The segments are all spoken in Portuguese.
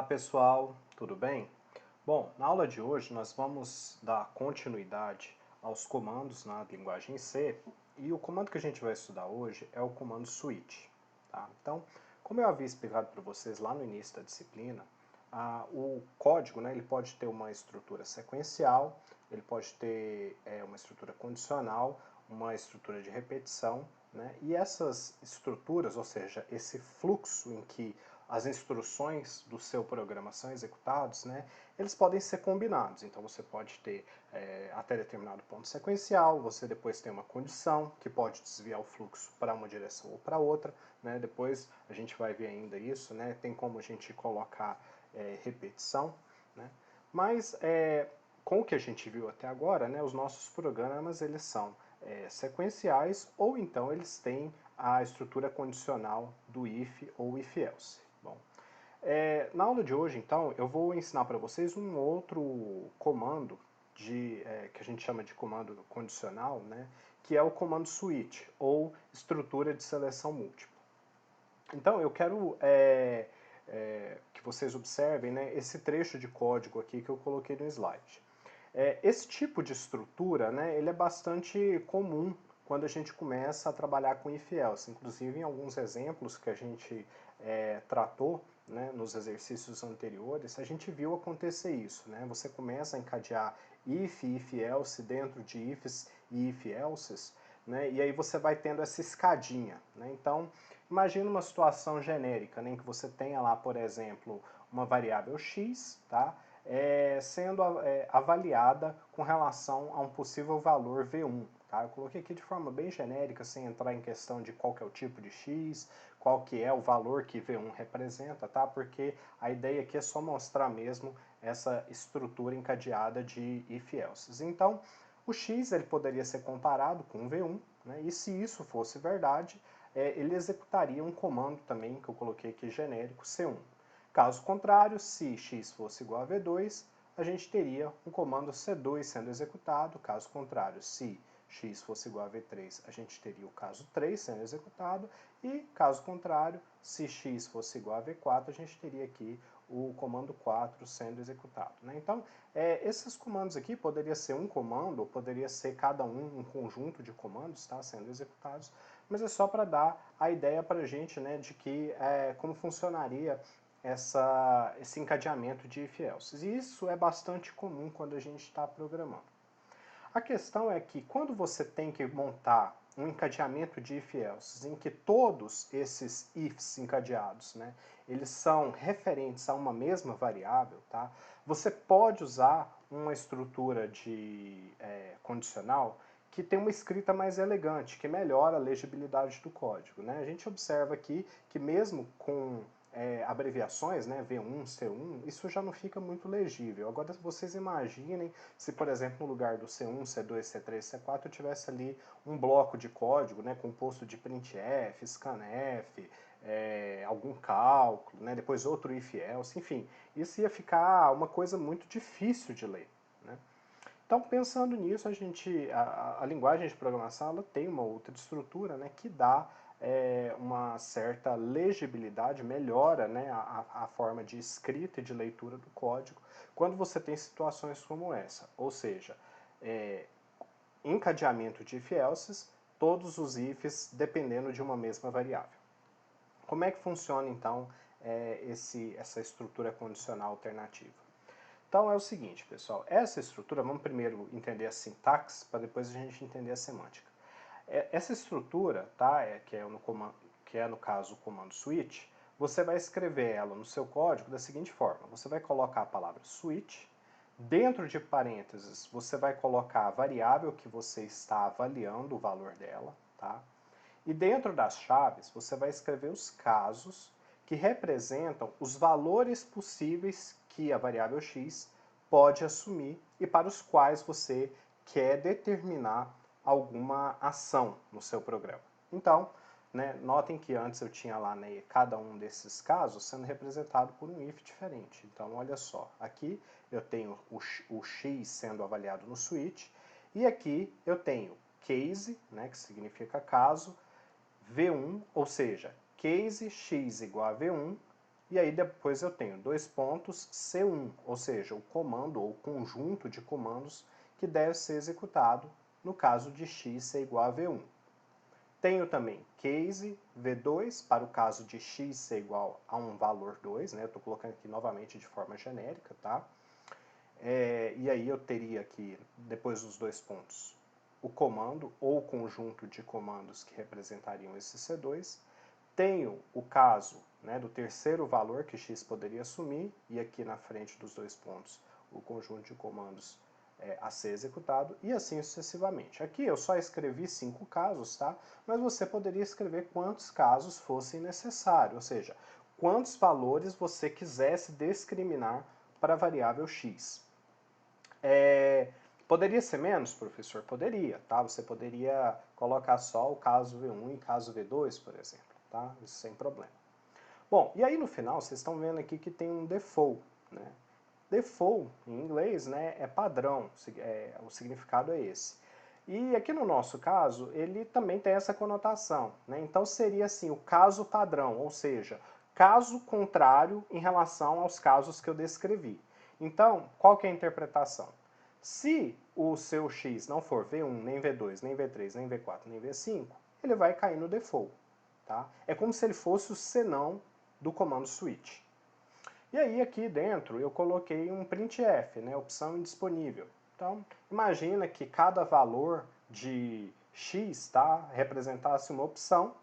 Olá pessoal, tudo bem? Bom, na aula de hoje nós vamos dar continuidade aos comandos na linguagem C e o comando que a gente vai estudar hoje é o comando switch. Tá? Então, como eu havia explicado para vocês lá no início da disciplina, o código, né, ele pode ter uma estrutura sequencial, ele pode ter uma estrutura condicional, uma estrutura de repetição, né, e essas estruturas, ou seja, esse fluxo em que as instruções do seu programa são executados, né, eles podem ser combinados. Então você pode ter até determinado ponto sequencial, você depois tem uma condição que pode desviar o fluxo para uma direção ou para outra, né, depois a gente vai ver ainda isso, né, tem como a gente colocar repetição, né, mas com o que a gente viu até agora, né, os nossos programas eles são sequenciais ou então eles têm a estrutura condicional do if ou if-else. Bom, na aula de hoje, então, eu vou ensinar para vocês um outro comando que a gente chama de comando condicional, né, que é o comando switch, ou estrutura de seleção múltipla. Então, eu quero que vocês observem, né, esse trecho de código aqui que eu coloquei no slide. Esse tipo de estrutura, né, ele é bastante comum quando a gente começa a trabalhar com if-else. Inclusive, em alguns exemplos que a gente tratou, né, nos exercícios anteriores, a gente viu acontecer isso. Né? Você começa a encadear if e if-else dentro de ifs e if-elses, né, e aí você vai tendo essa escadinha. Né? Então, imagina uma situação genérica, né, em que você tenha lá, por exemplo, uma variável x, tá? Sendo avaliada com relação a um possível valor V1. Tá? Eu coloquei aqui de forma bem genérica, sem entrar em questão de qual que é o tipo de x, qual que é o valor que V1 representa, tá? Porque a ideia aqui é só mostrar mesmo essa estrutura encadeada de if-elses. Então, o x ele poderia ser comparado com o V1, né? E se isso fosse verdade, ele executaria um comando também, que eu coloquei aqui genérico, C1. Caso contrário, se x fosse igual a V2, a gente teria um comando C2 sendo executado. Caso contrário, se x fosse igual a V3, a gente teria o caso 3 sendo executado. E, caso contrário, se x fosse igual a V4, a gente teria aqui o comando 4 sendo executado. Né? Então, esses comandos aqui poderia ser um comando, ou poderia ser cada um conjunto de comandos tá, sendo executados, mas é só para dar a ideia para a gente, né, de que como funcionaria esse encadeamento de if-elses. E isso é bastante comum quando a gente está programando. A questão é que quando você tem que montar um encadeamento de if-elses em que todos esses ifs encadeados, né, eles são referentes a uma mesma variável, tá, você pode usar uma estrutura de condicional que tem uma escrita mais elegante, que melhora a legibilidade do código. Né? A gente observa aqui que mesmo com abreviações, né, V1, C1, isso já não fica muito legível. Agora vocês imaginem se, por exemplo, no lugar do C1, C2, C3, C4, eu tivesse ali um bloco de código, né, composto de printf, scanf, algum cálculo, né, depois outro if-else, enfim, isso ia ficar uma coisa muito difícil de ler. Né? Então, pensando nisso, a linguagem de programação ela tem uma outra estrutura, né, que dá uma certa legibilidade, melhora, né, a forma de escrita e de leitura do código quando você tem situações como essa. Ou seja, encadeamento de if-elses, todos os ifs dependendo de uma mesma variável. Como é que funciona, então, essa estrutura condicional alternativa? Então é o seguinte, pessoal, essa estrutura, vamos primeiro entender a sintaxe, para depois a gente entender a semântica. Essa estrutura, tá, que é no caso o comando switch, você vai escrever ela no seu código da seguinte forma, você vai colocar a palavra switch, dentro de parênteses você vai colocar a variável que você está avaliando o valor dela, tá? E dentro das chaves você vai escrever os casos que representam os valores possíveis que a variável x pode assumir e para os quais você quer determinar alguma ação no seu programa. Então, né, notem que antes eu tinha lá, né, cada um desses casos sendo representado por um if diferente. Então, olha só, aqui eu tenho o x sendo avaliado no switch e aqui eu tenho case, né, que significa caso, V1, ou seja, case x igual a V1 e aí depois eu tenho dois pontos C1, ou seja, o comando ou conjunto de comandos que deve ser executado no caso de x ser igual a V1. Tenho também case V2 para o caso de x ser igual a um valor 2, né? Eu estou colocando aqui novamente de forma genérica, tá? E aí eu teria aqui, depois dos dois pontos, o comando ou conjunto de comandos que representariam esse C2. Tenho o caso, né, do terceiro valor que x poderia assumir, e aqui na frente dos dois pontos o conjunto de comandos a ser executado, e assim sucessivamente. Aqui eu só escrevi 5 casos, tá? Mas você poderia escrever quantos casos fossem necessários, ou seja, quantos valores você quisesse discriminar para a variável x. Poderia ser menos, professor? Poderia, tá? Você poderia colocar só o caso V1 e caso V2, por exemplo, tá? Isso sem problema. Bom, e aí no final vocês estão vendo aqui que tem um default, né? Default, em inglês, né, é padrão, o significado é esse. E aqui no nosso caso, ele também tem essa conotação, né? Então seria assim, o caso padrão, ou seja, caso contrário em relação aos casos que eu descrevi. Então, qual que é a interpretação? Se o seu x não for V1, nem V2, nem V3, nem V4, nem V5, ele vai cair no default. Tá? É como se ele fosse o senão do comando switch. E aí aqui dentro eu coloquei um printf, né, opção indisponível. Então, imagina que cada valor de x, tá, representasse uma opção.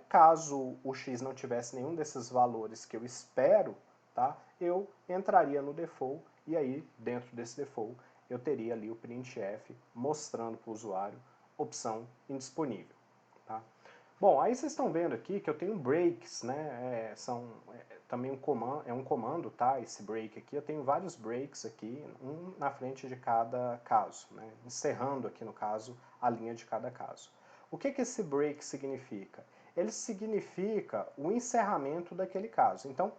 Caso o x não tivesse nenhum desses valores que eu espero, tá, eu entraria no default e aí dentro desse default eu teria ali o printf mostrando para o usuário opção indisponível. Tá? Bom, aí vocês estão vendo aqui que eu tenho breaks, né? Também um comando, tá? Esse break aqui, eu tenho vários breaks aqui, um na frente de cada caso, né? Encerrando aqui no caso a linha de cada caso. O que que esse break significa? Ele significa o encerramento daquele caso. Então,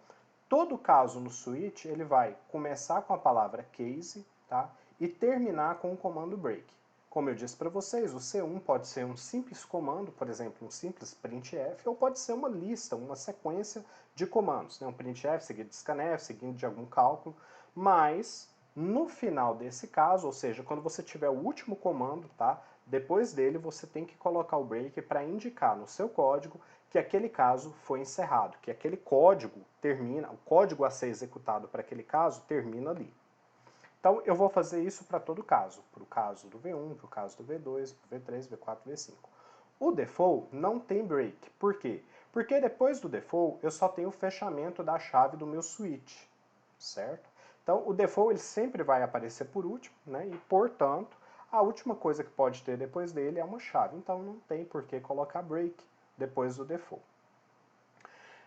todo caso no switch ele vai começar com a palavra case, tá? E terminar com o comando break. Como eu disse para vocês, o C1 pode ser um simples comando, por exemplo, um simples printf, ou pode ser uma lista, uma sequência de comandos, né? Um printf seguido de scanf, seguido de algum cálculo, mas no final desse caso, ou seja, quando você tiver o último comando, tá? Depois dele você tem que colocar o break para indicar no seu código que aquele caso foi encerrado, que aquele código termina, o código a ser executado para aquele caso termina ali. Então eu vou fazer isso para todo caso, para o caso do V1, para o caso do V2, V3, V4, V5. O default não tem break. Por quê? Porque depois do default eu só tenho o fechamento da chave do meu switch, certo? Então o default ele sempre vai aparecer por último, né? E portanto a última coisa que pode ter depois dele é uma chave. Então não tem por que colocar break depois do default.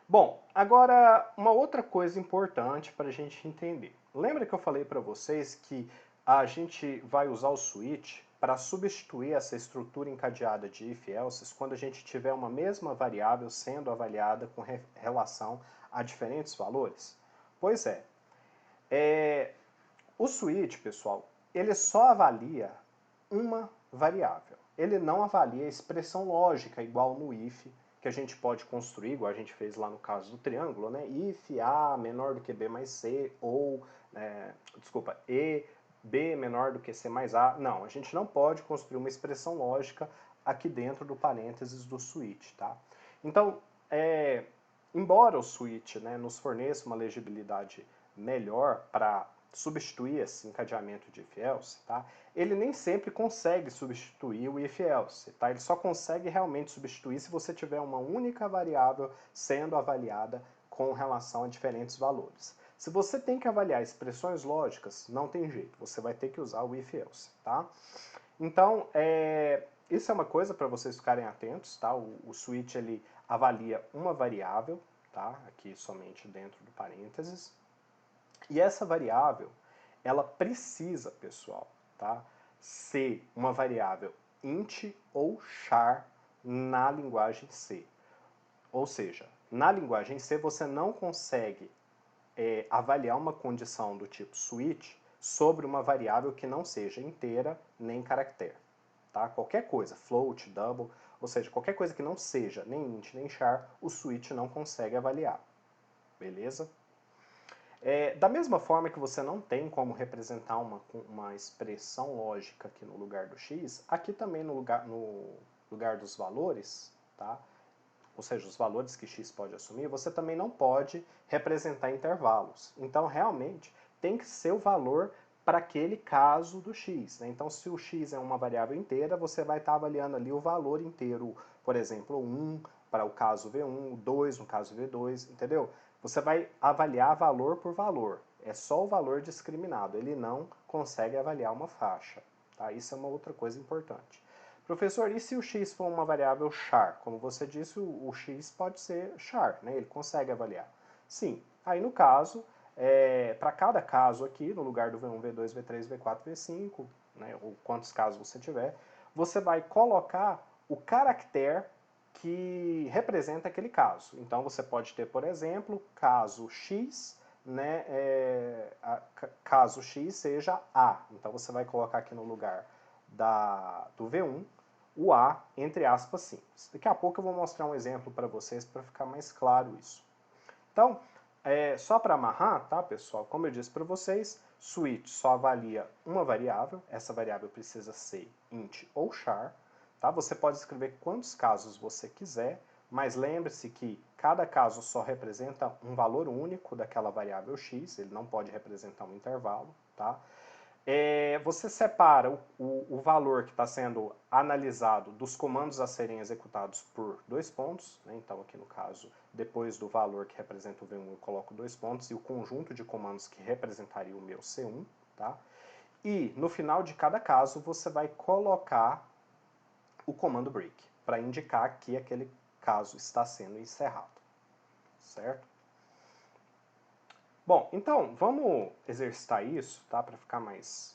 Bom, agora uma outra coisa importante para a gente entender. Lembra que eu falei para vocês que a gente vai usar o switch para substituir essa estrutura encadeada de if-elses quando a gente tiver uma mesma variável sendo avaliada com relação a diferentes valores? Pois o switch, pessoal, ele só avalia uma variável. Ele não avalia a expressão lógica igual no if, que a gente pode construir, igual a gente fez lá no caso do triângulo, né? If A menor do que B mais C, ou, E, B menor do que C mais A. Não, a gente não pode construir uma expressão lógica aqui dentro do parênteses do switch, tá? Então, embora o switch, né, nos forneça uma legibilidade melhor para substituir esse encadeamento de if-else, tá? Ele nem sempre consegue substituir o if-else, tá? Ele só consegue realmente substituir se você tiver uma única variável sendo avaliada com relação a diferentes valores. Se você tem que avaliar expressões lógicas, não tem jeito, você vai ter que usar o if-else, tá? Então, isso é uma coisa para vocês ficarem atentos, tá? O switch ele avalia uma variável, tá? Aqui somente dentro do parênteses. E essa variável, ela precisa, pessoal, tá, ser uma variável int ou char na linguagem C. Ou seja, na linguagem C você não consegue avaliar uma condição do tipo switch sobre uma variável que não seja inteira nem caractere. Tá? Qualquer coisa, float, double, ou seja, qualquer coisa que não seja nem int nem char, o switch não consegue avaliar. beleza? Da mesma forma que você não tem como representar uma expressão lógica aqui no lugar do x, aqui também no lugar dos valores, tá? Ou seja, os valores que x pode assumir, você também não pode representar intervalos. Então, realmente, tem que ser o valor para aquele caso do x, né? Então, se o x é uma variável inteira, você vai estar avaliando ali o valor inteiro, por exemplo, 1 para o caso v1, 2 no caso v2, entendeu? Você vai avaliar valor por valor. É só o valor discriminado, ele não consegue avaliar uma faixa. Tá? Isso é uma outra coisa importante. Professor, e se o x for uma variável char? Como você disse, o x pode ser char, né? Ele consegue avaliar. Sim, aí no caso, para cada caso aqui, no lugar do v1, v2, v3, v4, v5, né, ou quantos casos você tiver, você vai colocar o caractere que representa aquele caso. Então você pode ter, por exemplo, caso x, né, caso x seja A. Então você vai colocar aqui no lugar do V1 o A entre aspas simples. Daqui a pouco eu vou mostrar um exemplo para vocês para ficar mais claro isso. Então, só para amarrar, tá, pessoal? Como eu disse para vocês, switch só avalia uma variável. Essa variável precisa ser int ou char. Tá? Você pode escrever quantos casos você quiser, mas lembre-se que cada caso só representa um valor único daquela variável x, ele não pode representar um intervalo. Tá? Você separa o valor que está sendo analisado dos comandos a serem executados por 2 pontos, né? Então aqui no caso, depois do valor que representa o V1 eu coloco 2 pontos e o conjunto de comandos que representaria o meu C1, tá? E no final de cada caso você vai colocar o comando break, para indicar que aquele caso está sendo encerrado, certo? Bom, então vamos exercitar isso, tá? Para ficar mais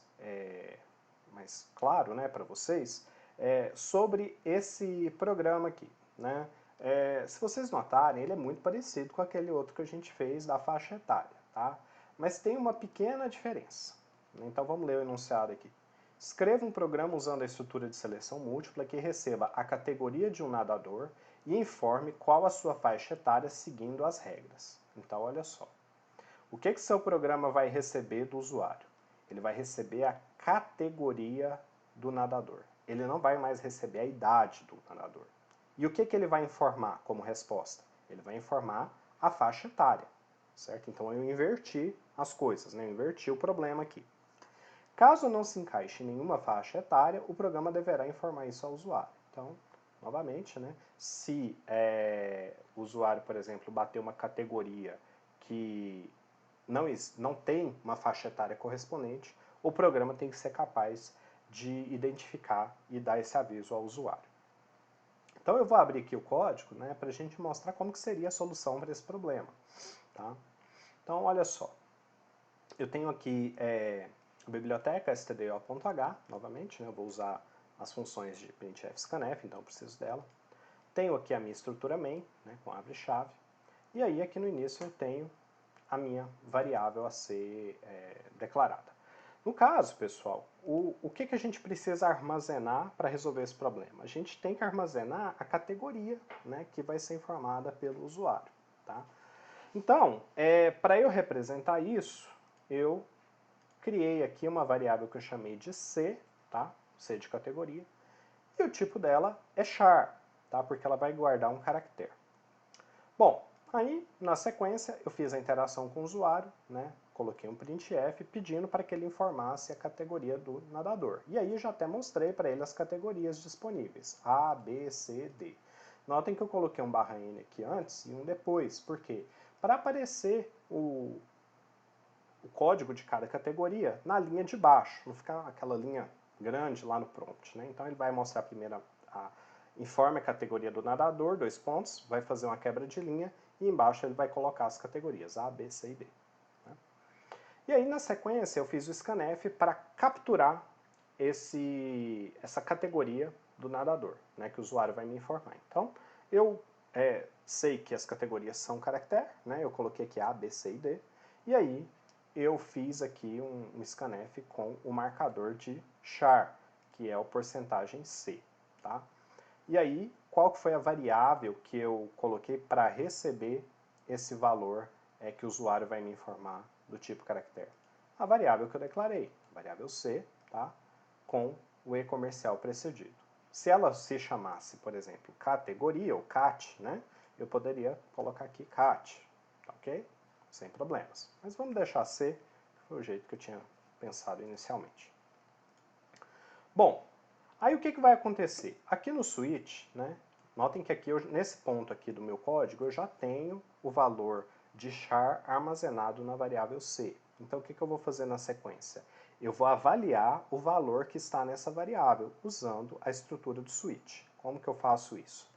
claro, né, para vocês, sobre esse programa aqui, né? Se vocês notarem, ele é muito parecido com aquele outro que a gente fez da faixa etária, tá? Mas tem uma pequena diferença. Então vamos ler o enunciado aqui. Escreva um programa usando a estrutura de seleção múltipla que receba a categoria de um nadador e informe qual a sua faixa etária seguindo as regras. Então olha só. O que seu programa vai receber do usuário? Ele vai receber a categoria do nadador. Ele não vai mais receber a idade do nadador. E o que ele vai informar como resposta? Ele vai informar a faixa etária, certo? Então eu inverti as coisas, né? Eu inverti o problema aqui. Caso não se encaixe em nenhuma faixa etária, o programa deverá informar isso ao usuário. Então, novamente, né? Se o usuário, por exemplo, bater uma categoria que não tem uma faixa etária correspondente, o programa tem que ser capaz de identificar e dar esse aviso ao usuário. Então eu vou abrir aqui o código, né, para a gente mostrar como que seria a solução para esse problema. Tá? Então olha só, eu tenho aqui a biblioteca stdio.h, novamente, né, eu vou usar as funções de printf e scanf, então eu preciso dela. Tenho aqui a minha estrutura main, né, com abre-chave, e aí aqui no início eu tenho a minha variável a ser declarada. No caso, pessoal, o que a gente precisa armazenar para resolver esse problema? A gente tem que armazenar a categoria, né, que vai ser informada pelo usuário. Tá? Então, para eu representar isso, eu criei aqui uma variável que eu chamei de C, tá? C de categoria, e o tipo dela é char, tá? Porque ela vai guardar um caractere. Bom, aí na sequência eu fiz a interação com o usuário, né? Coloquei um printf pedindo para que ele informasse a categoria do nadador. E aí eu já até mostrei para ele as categorias disponíveis, A, B, C, D. Notem que eu coloquei um /n aqui antes e um depois, por quê? Para aparecer o código de cada categoria na linha de baixo, não ficar aquela linha grande lá no prompt. Né? Então ele vai mostrar primeiro informe a categoria do nadador, 2 pontos, vai fazer uma quebra de linha e embaixo ele vai colocar as categorias A, B, C e D. Né? E aí na sequência eu fiz o scanf para capturar essa categoria do nadador, né, que o usuário vai me informar. Então eu sei que as categorias são caractere, né, eu coloquei aqui A, B, C e D, e aí eu fiz aqui um scanf com o marcador de char, que é o porcentagem C. Tá? E aí, qual foi a variável que eu coloquei para receber esse valor é que o usuário vai me informar do tipo caractere? A variável que eu declarei, variável C, tá? Com o e comercial precedido. Se ela se chamasse, por exemplo, categoria ou cat, né? Eu poderia colocar aqui cat, tá ok? Sem problemas. Mas vamos deixar C, que foi o jeito que eu tinha pensado inicialmente. Bom, aí o que vai acontecer? Aqui no switch, né? Notem que aqui, nesse ponto aqui do meu código, eu já tenho o valor de char armazenado na variável C. Então, o que eu vou fazer na sequência? Eu vou avaliar o valor que está nessa variável, usando a estrutura do switch. Como que eu faço isso?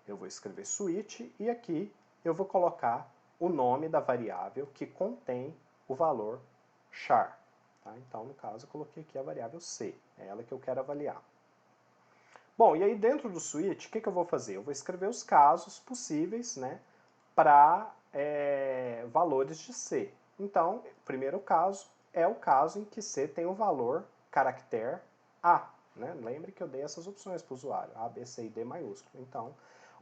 Eu vou escrever switch e aqui eu vou colocar o nome da variável que contém o valor char. Tá? Então, no caso, eu coloquei aqui a variável C. É ela que eu quero avaliar. Bom, e aí dentro do switch, o que eu vou fazer? Eu vou escrever os casos possíveis, né, para valores de C. Então, o primeiro caso é o caso em que C tem o valor caractere A. Né? Lembre que eu dei essas opções para o usuário, A, B, C e D maiúsculo. Então,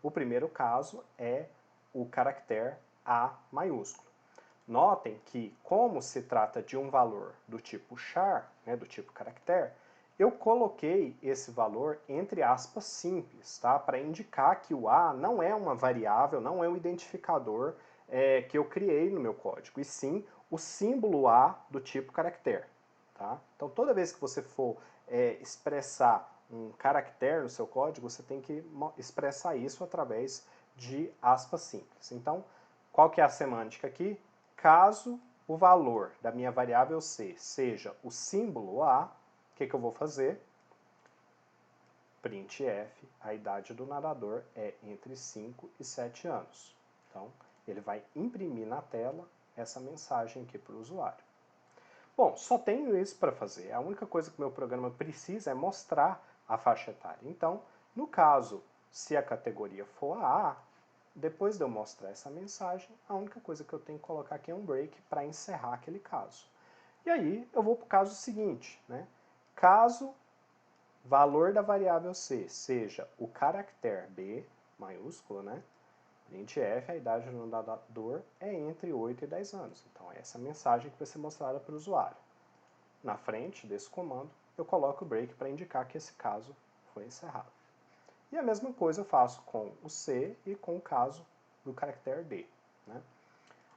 o primeiro caso é o caractere A maiúsculo. Notem que, como se trata de um valor do tipo char, né, do tipo caractere, eu coloquei esse valor entre aspas simples, tá? Para indicar que o A não é uma variável, não é um identificador que eu criei no meu código, e sim o símbolo A do tipo caractere. Tá? Então, toda vez que você for expressar um caractere no seu código, você tem que expressar isso através de aspas simples. Então, qual que é a semântica aqui? Caso o valor da minha variável C seja o símbolo A, o que eu vou fazer? Printf, a idade do nadador é entre 5 e 7 anos. Então, ele vai imprimir na tela essa mensagem aqui para o usuário. Bom, só tenho isso para fazer. A única coisa que o meu programa precisa é mostrar a faixa etária. Então, no caso, se a categoria for a A, depois de eu mostrar essa mensagem, a única coisa que eu tenho que colocar aqui é um break para encerrar aquele caso. E aí eu vou para o caso seguinte, né? Caso valor da variável C seja o caractere B, maiúsculo, né? printf, a idade do nadador é entre 8 e 10 anos. Então, é essa mensagem que vai ser mostrada para o usuário. Na frente desse comando, eu coloco o break para indicar que esse caso foi encerrado. E a mesma coisa eu faço com o C e com o caso do caractere D. Né?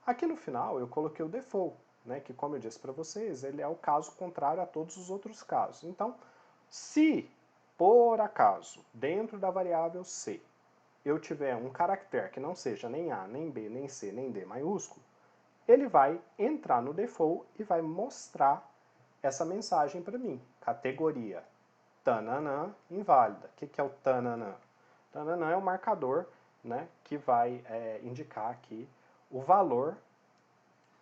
Aqui no final eu coloquei o default, né, que como eu disse para vocês, ele é o caso contrário a todos os outros casos. Então, se por acaso, dentro da variável C, eu tiver um caractere que não seja nem A, nem B, nem C, nem D maiúsculo, ele vai entrar no default e vai mostrar essa mensagem para mim. Categoria tananã inválida. O que é o tananã? Tananã é o marcador, né, que vai indicar aqui o valor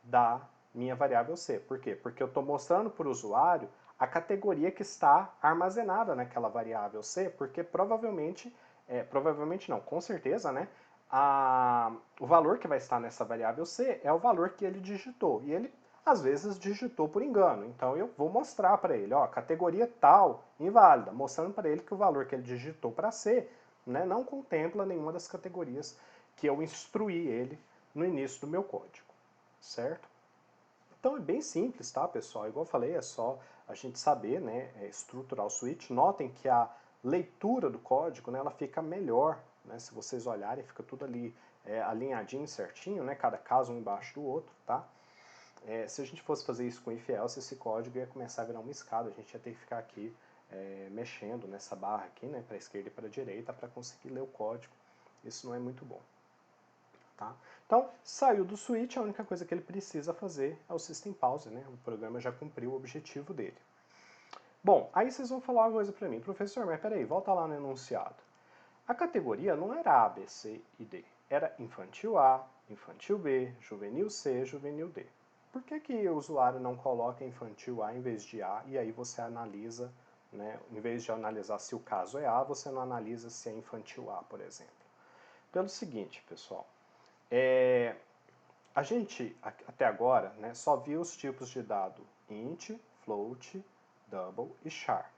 da minha variável C. Por quê? Porque eu estou mostrando para o usuário a categoria que está armazenada naquela variável C, porque provavelmente não, com certeza, né, o valor que vai estar nessa variável C é o valor que ele digitou. E ele, às vezes, digitou por engano. Então, eu vou mostrar para ele, ó, categoria tal, inválida, mostrando para ele que o valor que ele digitou para C, né, não contempla nenhuma das categorias que eu instruí ele no início do meu código, certo? Então é bem simples, tá, pessoal? Igual eu falei, é só a gente saber, né, estruturar o switch. Notem que a leitura do código, né, ela fica melhor, né? Se vocês olharem, fica tudo ali alinhadinho, certinho, né? Cada caso um embaixo do outro, tá? Se a gente fosse fazer isso com if else, esse código ia começar a virar uma escada. A gente ia ter que ficar aqui mexendo nessa barra aqui, né, para a esquerda e para a direita, para conseguir ler o código. Isso não é muito bom. Tá? Então, saiu do switch, a única coisa que ele precisa fazer é o system pause, né? O programa já cumpriu o objetivo dele. Bom, aí vocês vão falar uma coisa para mim, professor, mas peraí, volta lá no enunciado. A categoria não era A, B, C e D, era infantil A, infantil B, juvenil C, juvenil D. Por que o usuário não coloca infantil A em vez de A e aí você analisa, né, em vez de analisar se o caso é A, você não analisa se é infantil A, por exemplo? Pelo seguinte, pessoal, a gente, até agora, né, só viu os tipos de dado int, float, double e char.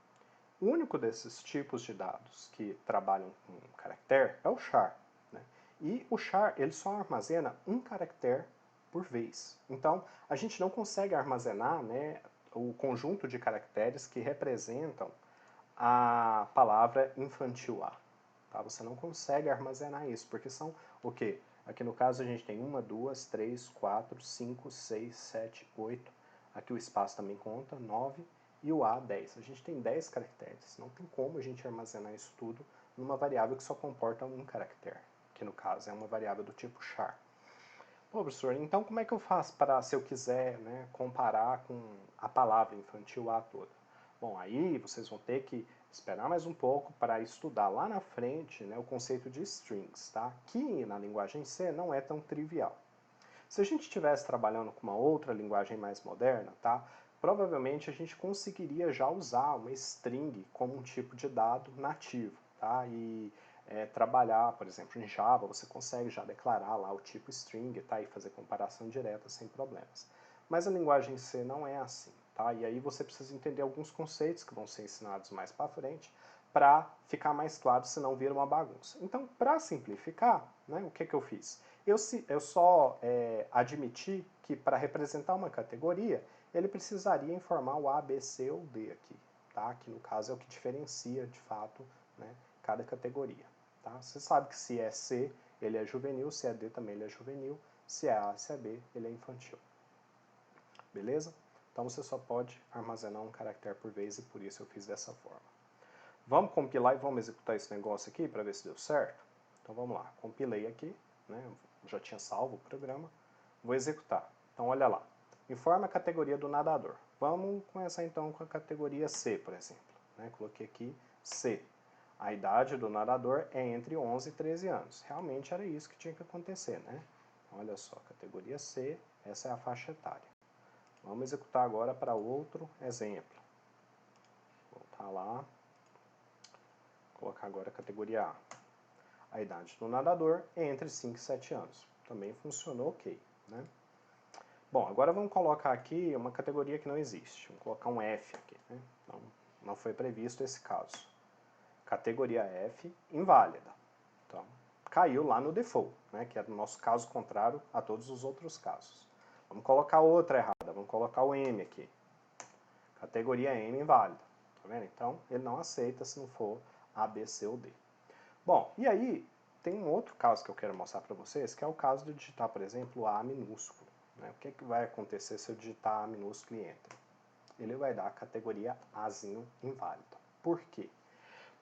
O único desses tipos de dados que trabalham com caractere é o char. Né? E o char ele só armazena um caractere por vez. Então, a gente não consegue armazenar, né, o conjunto de caracteres que representam a palavra infantil A. Tá? Você não consegue armazenar isso, porque são o quê? Aqui no caso a gente tem 1, 2, 3, 4, 5, 6, 7, 8. Aqui o espaço também conta, 9. E o A, 10. A gente tem 10 caracteres. Não tem como a gente armazenar isso tudo numa variável que só comporta um caractere, que no caso é uma variável do tipo char. Pô, professor, então como é que eu faço para, se eu quiser, né, comparar com a palavra infantil A toda? Bom, aí vocês vão ter que esperar mais um pouco para estudar lá na frente, né, o conceito de strings, tá? Que na linguagem C não é tão trivial. Se a gente estivesse trabalhando com uma outra linguagem mais moderna, tá? Provavelmente a gente conseguiria já usar uma string como um tipo de dado nativo, tá? E trabalhar, por exemplo, em Java, você consegue já declarar lá o tipo string, tá? E fazer comparação direta sem problemas. Mas a linguagem C não é assim, tá? E aí você precisa entender alguns conceitos que vão ser ensinados mais para frente para ficar mais claro, senão vira uma bagunça. Então, para simplificar, né, o que eu fiz? Eu só admiti que para representar uma categoria, ele precisaria informar o A, B, C ou D aqui, tá? Que no caso é o que diferencia, de fato, né, cada categoria. Tá? Você sabe que se é C, ele é juvenil, se é D também ele é juvenil, se é A, se é B, ele é infantil. Beleza? Então você só pode armazenar um caractere por vez e por isso eu fiz dessa forma. Vamos compilar e vamos executar esse negócio aqui para ver se deu certo? Então vamos lá, compilei aqui, né? Já tinha salvo o programa, vou executar. Então olha lá, informa a categoria do nadador. Vamos começar então com a categoria C, por exemplo. Né? Coloquei aqui C. A idade do nadador é entre 11 e 13 anos. Realmente era isso que tinha que acontecer, né? Olha só, categoria C, essa é a faixa etária. Vamos executar agora para outro exemplo. Voltar lá. Colocar agora a categoria A. A idade do nadador é entre 5 e 7 anos. Também funcionou ok, né? Bom, agora vamos colocar aqui uma categoria que não existe. Vamos colocar um F aqui, né? Não foi previsto esse caso. Categoria F, inválida. Então, caiu lá no default, né? Que é no nosso caso contrário a todos os outros casos. Vamos colocar outra errada. Vamos colocar o M aqui. Categoria M, inválida. Tá vendo? Então, ele não aceita se não for A, B, C ou D. Bom, e aí tem um outro caso que eu quero mostrar para vocês, que é o caso de digitar, por exemplo, A minúsculo. Né? O que vai acontecer se eu digitar A minúsculo e Enter? Ele vai dar a categoria Azinho inválido. Por quê?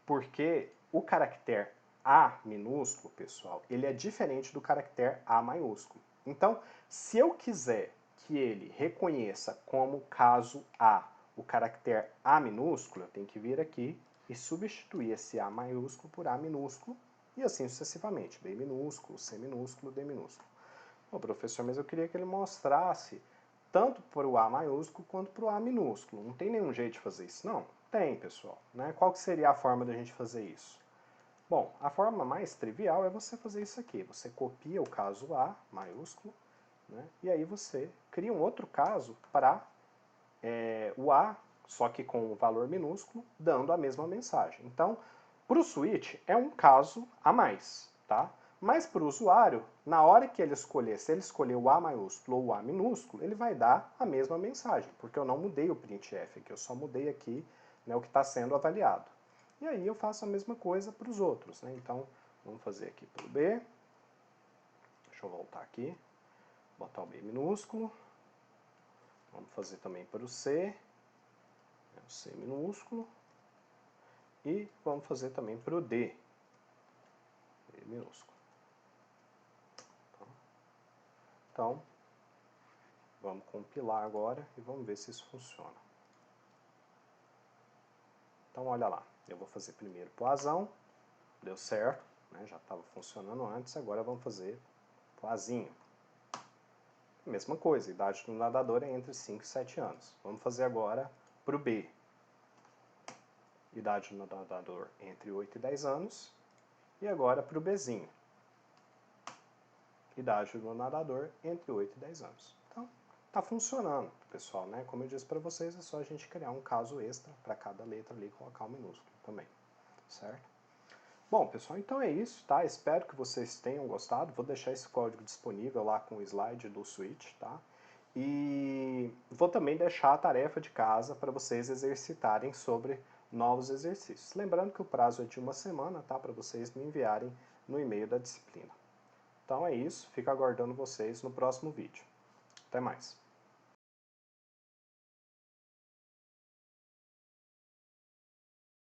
Porque o caractere A minúsculo, pessoal, ele é diferente do caractere A maiúsculo. Então, se eu quiser que ele reconheça como caso A o caractere A minúsculo, eu tenho que vir aqui e substituir esse A maiúsculo por A minúsculo e assim sucessivamente, B minúsculo, C minúsculo, D minúsculo. Ô, professor, mas eu queria que ele mostrasse tanto para o A maiúsculo quanto para o A minúsculo. Não tem nenhum jeito de fazer isso? Não, tem, pessoal. Né? Qual que seria a forma da gente fazer isso? Bom, a forma mais trivial é você fazer isso aqui. Você copia o caso A maiúsculo, né? E aí você cria um outro caso para o A, só que com o valor minúsculo, dando a mesma mensagem. Então, para o switch é um caso a mais, tá? Mas para o usuário, na hora que ele escolher, se ele escolher o A maiúsculo ou o A minúsculo, ele vai dar a mesma mensagem, porque eu não mudei o printf aqui, eu só mudei aqui, né, o que está sendo avaliado. E aí eu faço a mesma coisa para os outros, né? Então, vamos fazer aqui para o B. Deixa eu voltar aqui. Botar o B minúsculo. Vamos fazer também para o C. O C minúsculo. E vamos fazer também para o D. D minúsculo. Então, vamos compilar agora e vamos ver se isso funciona. Então, olha lá. Eu vou fazer primeiro para o Azão. Deu certo. Né? Já estava funcionando antes. Agora vamos fazer para o Azinho. Mesma coisa, a idade do nadador é entre 5 e 7 anos. Vamos fazer agora para o B. Idade do nadador entre 8 e 10 anos. E agora para o Bzinho. Idade do nadador entre 8 e 10 anos. Então, está funcionando, pessoal. Né? Como eu disse para vocês, é só a gente criar um caso extra para cada letra ali e colocar um minúsculo também. Certo? Bom, pessoal, então é isso, tá? Espero que vocês tenham gostado. Vou deixar esse código disponível lá com o slide do Switch, tá? E vou também deixar a tarefa de casa para vocês exercitarem sobre novos exercícios. Lembrando que o prazo é de uma semana, tá? Para vocês me enviarem no e-mail da disciplina. Então é isso, fico aguardando vocês no próximo vídeo. Até mais!